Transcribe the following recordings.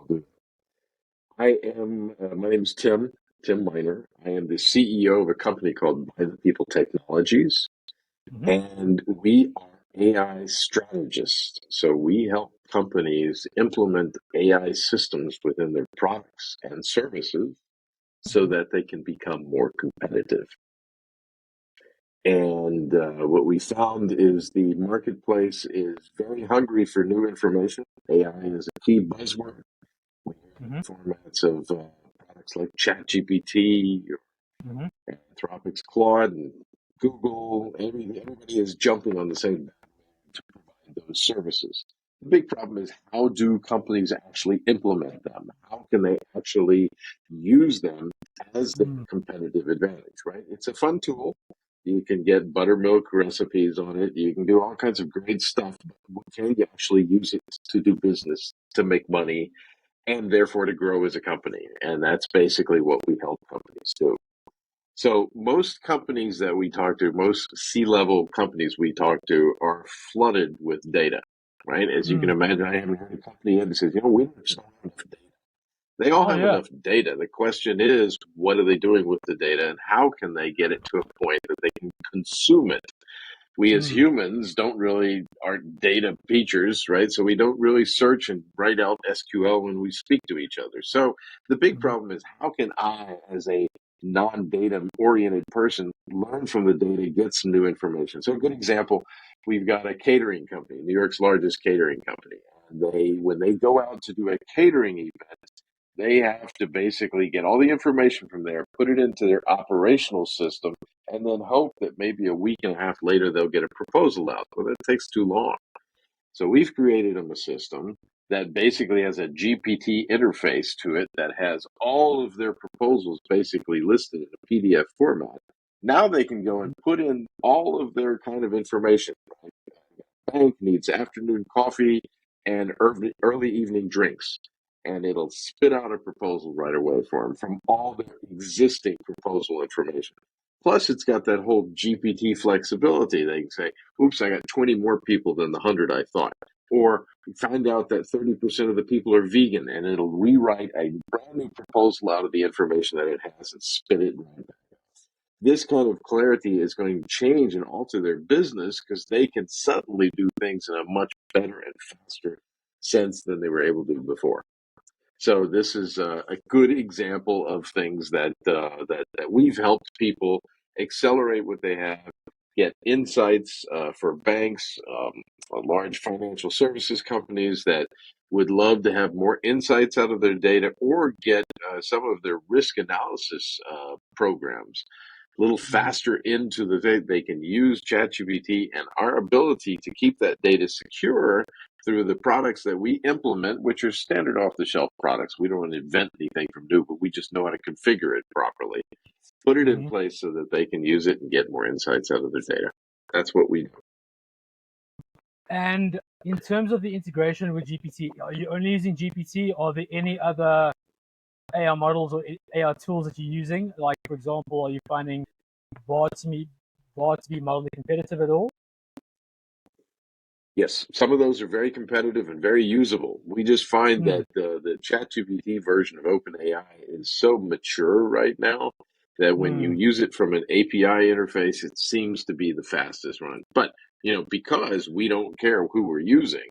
I'll do. My name is Tim Miner. I am the CEO of a company called By the People Technologies, Hmm. and we are AI strategists. So we help companies implement AI systems within their products and services so that they can become more competitive. And what we found is the marketplace is very hungry for new information. AI is a key buzzword. We Hmm. have formats of products like ChatGPT, Hmm. Anthropic's Claude, and Google. Everybody is jumping on the same to provide those services. The big problem is, how do companies actually implement them? How can they actually use them as their competitive advantage, right? It's a fun tool. You can get buttermilk recipes on it. You can do all kinds of great stuff. But can you actually use it to do business, to make money, and therefore to grow as a company? And that's basically what we help companies do. So most companies that we talk to, most C-level companies we talk to, are flooded with data, right? As you can Mm. imagine, I haven't heard a company yet that says, we just don't have enough data. They all Oh have yeah. enough data. The question is, what are they doing with the data, and how can they get it to a point that they can consume it? We as Mm. humans aren't data features, right? So we don't really search and write out SQL when we speak to each other. So the big Hmm. problem is, how can I, as a non-data oriented person, learn from the data, get some new information? So a good example, we've got a catering company, New York's largest catering company. And when they go out to do a catering event, they have to basically get all the information from there, put it into their operational system, and then hope that maybe a week and a half later they'll get a proposal out. Well, that takes too long. So we've created them a system that basically has a GPT interface to it that has all of their proposals basically listed in a PDF format. Now they can go and put in all of their kind of information. Right? Bank needs afternoon coffee and early evening drinks. And it'll spit out a proposal right away for them from all their existing proposal information. Plus, it's got that whole GPT flexibility. They can say, oops, I got 20 more people than the 100 I thought. Or find out that 30% of the people are vegan, and it'll rewrite a brand new proposal out of the information that it has and spit it right back. This kind of clarity is going to change and alter their business because they can suddenly do things in a much better and faster sense than they were able to before. So this is a good example of things that we've helped people accelerate what they have, get insights for banks, large financial services companies that would love to have more insights out of their data, or get some of their risk analysis programs a little Mm. faster into they can use ChatGPT and our ability to keep that data secure through the products that we implement, which are standard off the shelf products. We don't want to invent anything from new, but we just know how to configure it properly, put it in Hmm. place so that they can use it and get more insights out of their data. That's what we do. And in terms of the integration with GPT, are you only using GPT? Are there any other AI models or AI tools that you're using? Like, for example, are you finding Bard to be mildly competitive at all? Yes, some of those are very competitive and very usable. We just find Mm. that the ChatGPT version of OpenAI is so mature right now that when you Mm. use it from an API interface, it seems to be the fastest one. But because we don't care who we're using,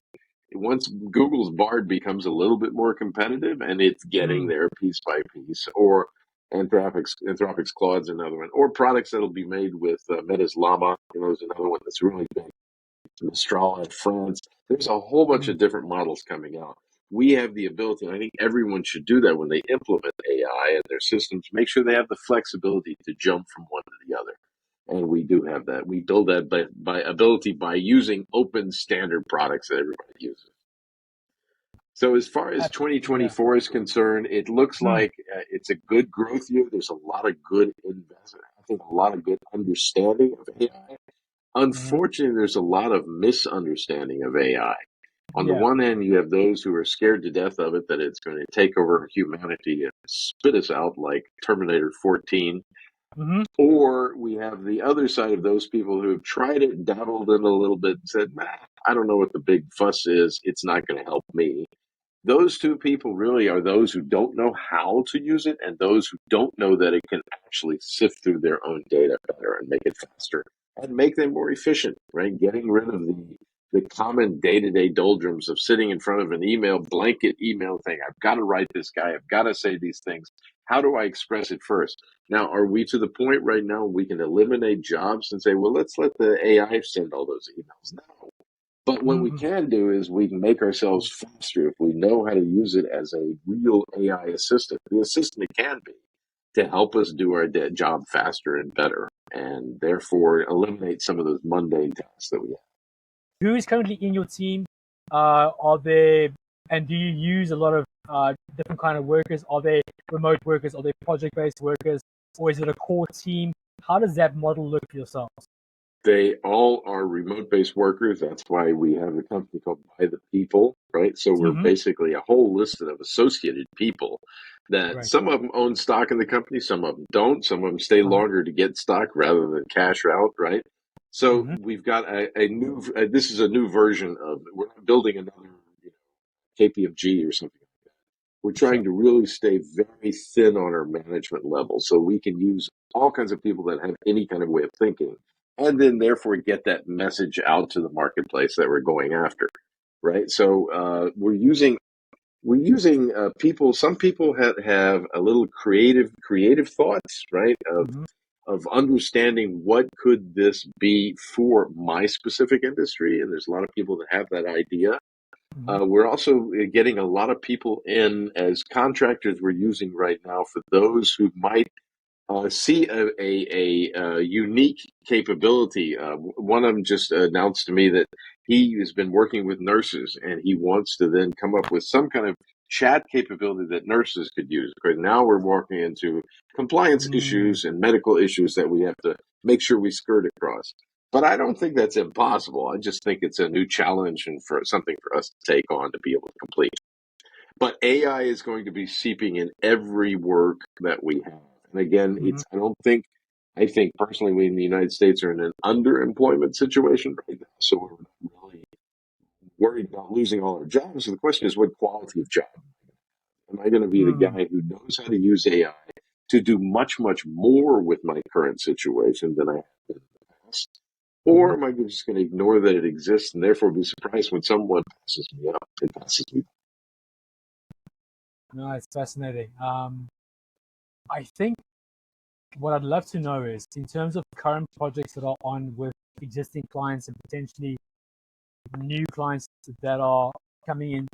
once Google's Bard becomes a little bit more competitive, and it's getting Mm. there piece by piece, or Anthropic's Claude's another one, or products that'll be made with Meta's Llama, is another one that's really big. Mistral in France. There's a whole bunch Mm. of different models coming out. We have the ability, and I think everyone should do that when they implement AI in their systems. Make sure they have the flexibility to jump from one to the other. And we do have that. We build that by using open standard products that everybody uses. So as far as Yeah. 2024 is concerned, it looks Mm. like it's a good growth year. There's a lot of good investment. I think a lot of good understanding of AI. Hmm. Unfortunately, there's a lot of misunderstanding of AI. On the Yeah. one hand, you have those who are scared to death of it, that it's going to take over humanity and spit us out like Terminator 14. Hmm. Or we have the other side of those people who have tried it, dabbled in a little bit, and said, I don't know what the big fuss is. It's not going to help me. Those two people really are those who don't know how to use it and those who don't know that it can actually sift through their own data better and make it faster and make them more efficient, right? Getting rid of the common day-to-day doldrums of sitting in front of an blanket email thing. I've got to write this guy. I've got to say these things. How do I express it first? Now, are we to the point right now we can eliminate jobs and say, well, let's let the AI send all those emails? No. But what we Mm-hmm. can do is we can make ourselves faster if we know how to use it as a real AI assistant. The assistant it can be to help us do our job faster and better, and therefore eliminate some of those mundane tasks that we have. Who is currently in your team? Are they, and do you use a lot of different kind of workers? Are they remote workers? Are they project-based workers? Or is it a core team? How does that model look for yourselves? They all are remote-based workers. That's why we have a company called By the People, right? So we're Mm-hmm. basically a whole list of associated people that Right. some of them own stock in the company, some of them don't, some of them stay Uh-huh. longer to get stock rather than cash out, right? So Mm-hmm. we've got a new, this is a new version of, we're not building another KPMG or something. We're Sure. trying to really stay very thin on our management level so we can use all kinds of people that have any kind of way of thinking and then therefore get that message out to the marketplace that we're going after, right? So we're using people. Some people have a little creative thoughts, right? Mm-hmm. Of understanding what could this be for my specific industry, and there's a lot of people that have that idea. Mm-hmm. We're also getting a lot of people in as contractors we're using right now for those who might see a unique capability. One of them just announced to me that he has been working with nurses and he wants to then come up with some kind of chat capability that nurses could use. Because now we're walking into compliance Mm-hmm. issues and medical issues that we have to make sure we skirt across. But I don't think that's impossible. I just think it's a new challenge and for something for us to take on to be able to complete. But AI is going to be seeping in every work that we have. And again, Mm-hmm. I think personally we in the United States are in an underemployment situation right now. So we're not really worried about losing all our jobs. So the question is, what quality of job? Am I going to be the Mm-hmm. guy who knows how to use AI to do much, much more with my current situation than I have been in the past? Or Mm-hmm. am I just going to ignore that it exists and therefore be surprised when someone passes me up and passes me? No, it's fascinating. I think what I'd love to know is, in terms of current projects that are on with existing clients and potentially new clients that are coming in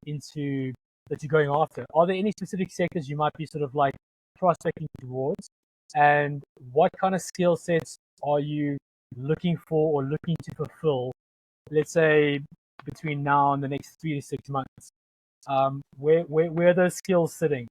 into that you're going after, are there any specific sectors you might be sort of like prospecting towards? And what kind of skill sets are you looking for or looking to fulfill, let's say, between now and the next 3 to 6 months? Where are those skills sitting?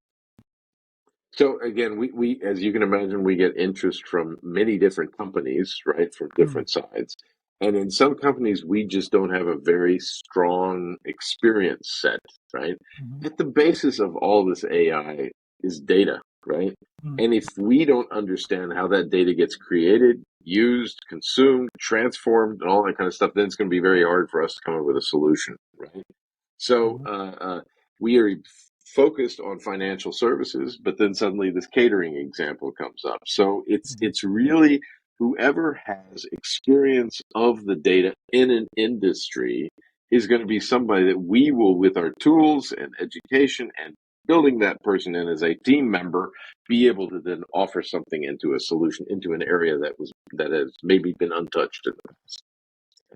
So again, we as you can imagine, we get interest from many different companies, right, from Mm, different sides. And in some companies, we just don't have a very strong experience set, right? mm, At the basis of all this AI is data, right? mm, And if we don't understand how that data gets created, used, consumed, transformed, and all that kind of stuff, then it's going to be very hard for us to come up with a solution, right? So mm, we are focused on financial services, but then suddenly this catering example comes up. So mm, it's really whoever has experience of the data in an industry is going to be somebody that we will, with our tools and education and building that person in as a team member, be able to then offer something into a solution into an area that has maybe been untouched in the past.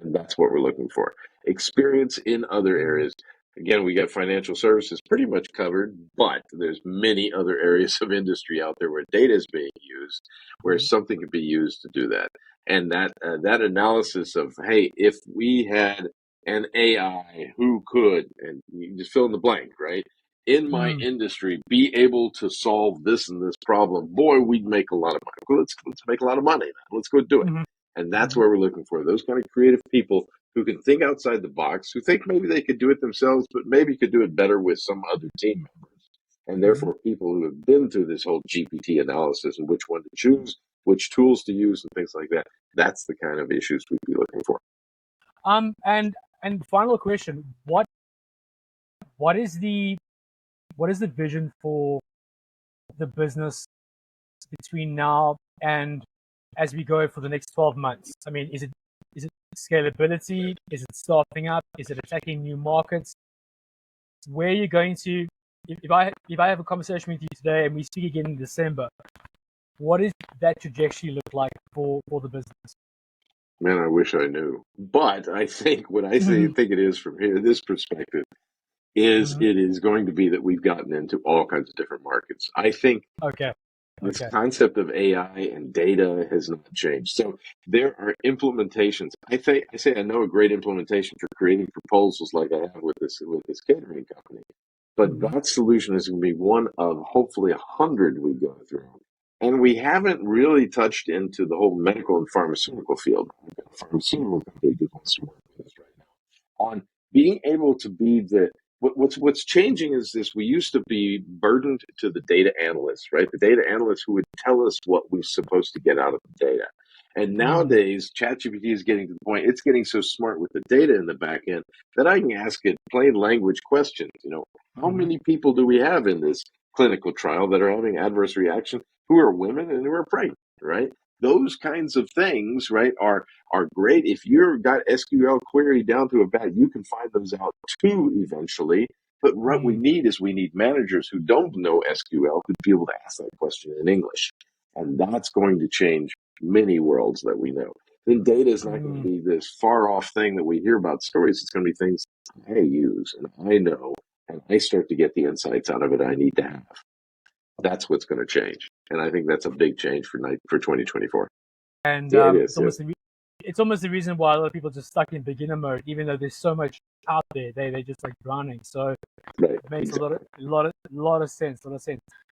And that's what we're looking for. Experience in other mm, areas. Again, we got financial services pretty much covered, but there's many other areas of industry out there where data is being used, where mm, something could be used to do that. And that analysis of, hey, if we had an AI who could, and you just fill in the blank, right? In my mm, industry, be able to solve this and this problem, boy, we'd make a lot of money. Well, let's make a lot of money. Let's go do it. mm, And that's mm, what we're looking for. Those kind of creative people who can think outside the box, who think maybe they could do it themselves, but maybe could do it better with some other team members. And mm. therefore, people who have been through this whole GPT analysis and which one to choose, which tools to use, and things like that. That's the kind of issues we'd be looking for. And final question: what what is the vision for the business between now and as we go for the next 12 months? I mean, is it scalability? Is it staffing up? Is it attacking new markets? Where are you going to? If I have a conversation with you today and we speak again in December, what does that trajectory look like for the business? Man, I wish I knew. But I think what I think it is from here, this perspective, is it is going to be that we've gotten into all kinds of different markets. I think Okay. this concept of AI and data has not changed. So there are implementations. I know a great implementation for creating proposals like I have with this catering company. But that solution is going to be one of hopefully 100 we go through. And we haven't really touched into the whole medical and pharmaceutical field. Pharmaceutical company doing some work with us right now on being able to be what's changing is this. We used to be burdened to the data analysts, right? The data analysts who would tell us what we're supposed to get out of the data. And nowadays, ChatGPT is getting to the point, it's getting so smart with the data in the back end that I can ask it plain language questions. How many people do we have in this clinical trial that are having adverse reaction who are women and who are pregnant, right? Those kinds of things, right, are great. If you've got SQL query down to a bat, you can find those out too eventually. But what we need managers who don't know SQL to be able to ask that question in English. And that's going to change many worlds that we know. Then data is not going to be this far off thing that we hear about stories. It's going to be things I use and I know, and I start to get the insights out of it I need to have. That's what's going to change. And I think that's a big change for 2024. And Yeah, it's almost the reason why a lot of people are just stuck in beginner mode, even though there's so much out there. They're just like drowning. So it makes a lot of sense.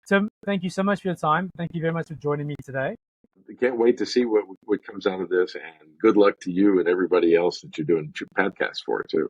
Tim, thank you so much for your time. Thank you very much for joining me today. I can't wait to see what comes out of this, and good luck to you and everybody else that you're doing podcasts for too.